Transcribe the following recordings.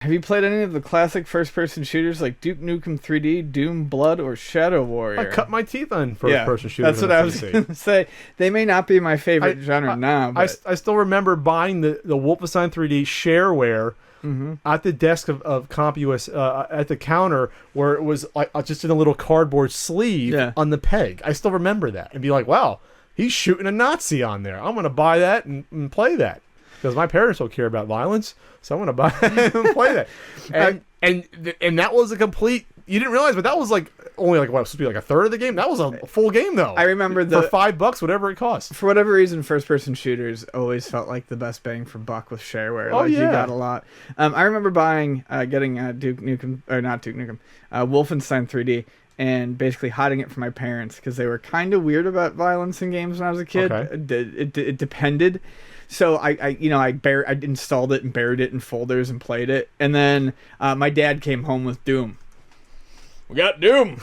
Have you played any of the classic first-person shooters like Duke Nukem 3D, Doom, Blood, or Shadow Warrior? I cut my teeth on first-person shooters. That's what I was going to say. They may not be my favorite genre now, but... I still remember buying the Wolfenstein 3D shareware at the desk of CompUS at the counter, where it was like just in a little cardboard sleeve on the peg. I still remember that and be like, wow, he's shooting a Nazi on there. I'm going to buy that and play that. Because my parents don't care about violence, so I'm going to buy it and play that. And that was a complete... You didn't realize, but that was like only like, what, supposed to be like a third of the game? That was a full game, though. I remember for $5, whatever it cost. For whatever reason, first-person shooters always felt like the best bang for buck with shareware. Oh, You got a lot. I remember getting Duke Nukem, or not Duke Nukem, Wolfenstein 3D, and basically hiding it from my parents because they were kind of weird about violence in games when I was a kid. Okay. It depended. So I installed it and buried it in folders and played it. And then my dad came home with Doom. We got Doom.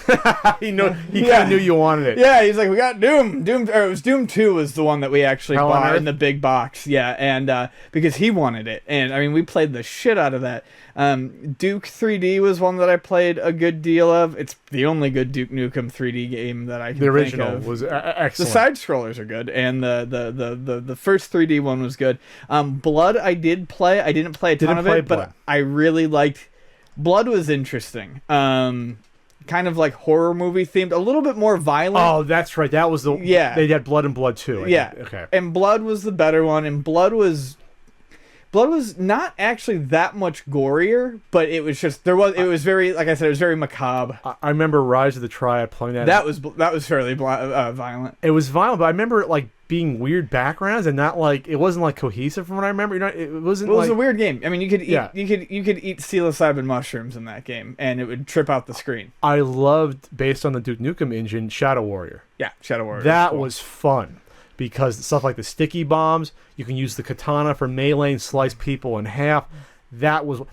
He kind of knew you wanted it. Yeah, he's like, we got Doom. It was Doom 2 was the one that we actually bought in the big box. Yeah, and because he wanted it. And I mean, we played the shit out of that. Duke 3D was one that I played a good deal of. It's the only good Duke Nukem 3D game that I can think of. The original was excellent. The side scrollers are good, and the first 3D one was good. Blood I did play. I didn't play a ton of it, but I really liked. Blood was interesting. Kind of like horror movie themed, a little bit more violent. Oh, that's right. That was the They had Blood and Blood too. Okay. And Blood was the better one, and Blood was not actually that much gorier, but it was just it was very, like I said, it was very macabre. I remember Rise of the Triad playing that. That was fairly violent. It was violent, but I remember it like being weird backgrounds and not like it wasn't like cohesive from what I remember. You know, it wasn't. It was a weird game. I mean, you could eat psilocybin mushrooms in that game, and it would trip out the screen. I loved, based on the Duke Nukem engine, Shadow Warrior. Yeah, Shadow Warrior. That was fun. Because stuff like the sticky bombs, you can use the katana for melee and slice people in half. That was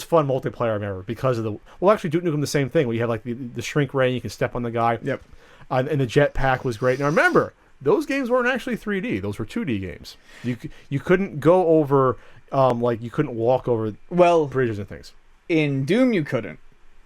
fun multiplayer, I remember, because of actually Duke Nukem the same thing. We had like the shrink ray, and you can step on the guy. Yep. And the jetpack was great. Now remember, those games weren't actually 3D; those were 2D games. You couldn't go over you couldn't walk over bridges and things. In Doom, you couldn't.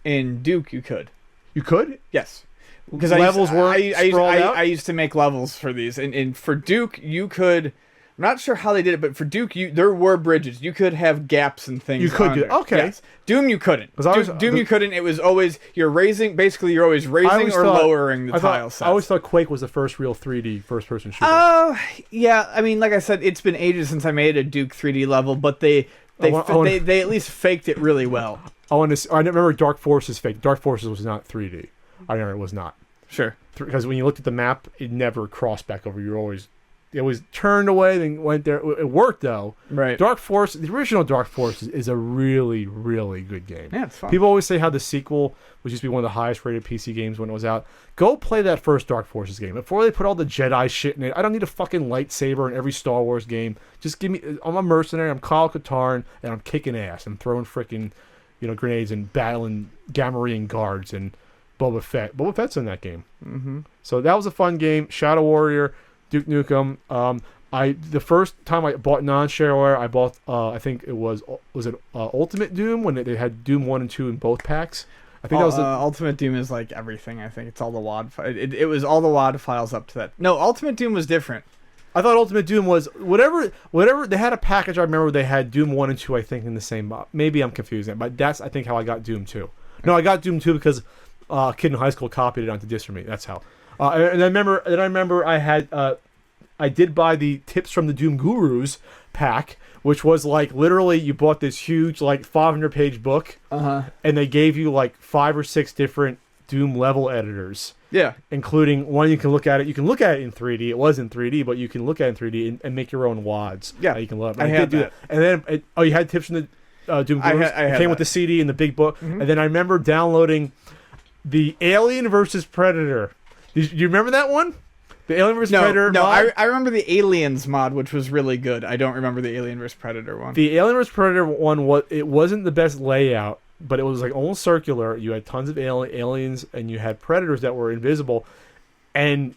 In Duke, you could. You could? Yes. Because levels were sprawled out? I used to make levels for these, and for Duke you could. I'm not sure how they did it, but for Duke there were bridges. You could have gaps and things. You could do okay. Yes. Doom you couldn't. Doom you couldn't. It was always you're always raising or lowering the tile sets. I always thought Quake was the first real 3D first-person shooter. Yeah. I mean, like I said, it's been ages since I made a Duke 3D level, but they at least faked it really well. I remember Dark Forces faked. Dark Forces was not 3D. I remember it was not. Sure. Because when you looked at the map, it never crossed back over. It was turned away, then went there. It worked, though. Right. The original Dark Forces is a really, really good game. Yeah, it's fun. People always say how the sequel, which used to be one of the highest rated PC games when it was out, go play that first Dark Forces game. Before they put all the Jedi shit in it, I don't need a fucking lightsaber in every Star Wars game. Just give me... I'm a mercenary, I'm Kyle Katarn, and I'm kicking ass. I'm throwing freaking, grenades and battling Gamorrean guards and Boba Fett. Boba Fett's in that game. Mm-hmm. So that was a fun game. Shadow Warrior, Duke Nukem. The first time I bought non-shareware, I bought I think it was Ultimate Doom when they had Doom 1 and 2 in both packs. I think that was Ultimate Doom is like everything. I think it's all the WAD. It was all the WAD files up to that. No, Ultimate Doom was different. I thought Ultimate Doom was whatever they had a package. I remember they had Doom 1 and 2. I think in the same box. Maybe I'm confusing, but that's I think how I got Doom 2. No, I got Doom 2 because a kid in high school copied it onto disc for me. That's how. And I remember I had I did buy the Tips from the Doom Gurus pack, which was like literally you bought this huge like 500-page book, and they gave you like 5 or 6 different Doom level editors. Yeah, including one you can look at it. You can look at it in 3D. It was in 3D, but you can look at it in 3D and make your own WADs. Yeah, you can love. I had that. And then you had Tips from the Doom Gurus. It came with the CD and the big book. Mm-hmm. And then I remember downloading the Alien vs. Predator. Do you remember that one? The Alien vs. Predator mod? I remember the Aliens mod, which was really good. I don't remember the Alien vs. Predator one. The Alien vs. Predator one, it wasn't the best layout, but it was like almost circular. You had tons of aliens, and you had predators that were invisible. And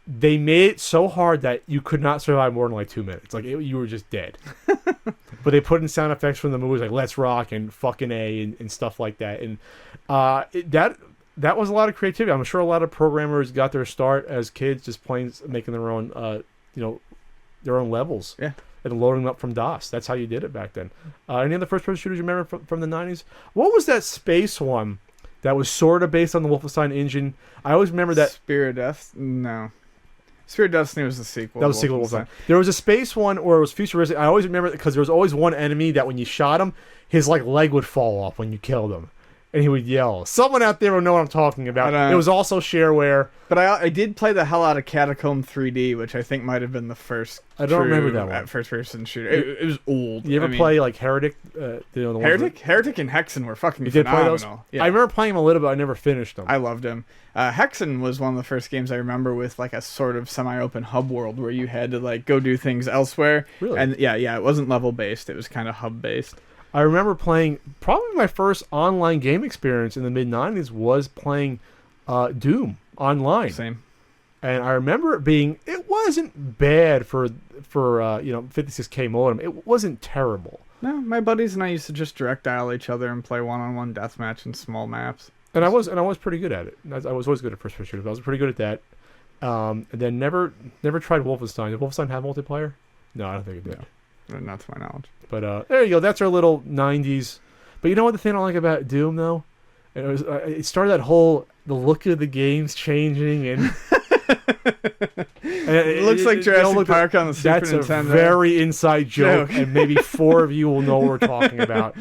they made it so hard that you could not survive more than like 2 minutes. Like you were just dead. but they put in sound effects from the movies like "Let's Rock" and "Fucking A" and stuff like that. And that was a lot of creativity. I'm sure a lot of programmers got their start as kids just playing, making their own, their own levels. Yeah. And loading them up from DOS. That's how you did it back then. Any other first-person shooters you remember from the 90s? What was that space one that was sort of based on the Wolfenstein engine? I always remember that. Spirit of Death? No. Spirit of Destiny was the sequel. That was the sequel to Wolfenstein. There was a space one where it was futuristic. I always remember it because there was always one enemy that when you shot him, his leg would fall off when you killed him. And he would yell. Someone out there will know what I'm talking about. It was also shareware. But I did play the hell out of Catacomb 3D, which I think might have been the first. I don't remember that one. First-person shooter. It was old. You ever play like Heretic? Heretic and Hexen were fucking phenomenal. Did play those? Yeah. I remember playing them a little bit. I never finished them. I loved them. Hexen was one of the first games I remember with like a sort of semi-open hub world where you had to like go do things elsewhere. Really? And yeah, it wasn't level-based. It was kind of hub-based. I remember playing, probably my first online game experience in the mid-90s was playing Doom online. Same. And I remember it wasn't bad for 56K modem. It wasn't terrible. No, my buddies and I used to just direct dial each other and play one-on-one deathmatch in small maps. And I was pretty good at it. I was always good at first-person shooters. I was pretty good at that. And then never tried Wolfenstein. Did Wolfenstein have multiplayer? No, I don't think it did. No, not to my knowledge. But there you go. That's our little 90s. But you know what the thing I like about Doom, though? It started that whole, the look of the games changing. And it looks like Jurassic Park on the Super Nintendo. That's a very inside joke, and maybe 4 of you will know what we're talking about.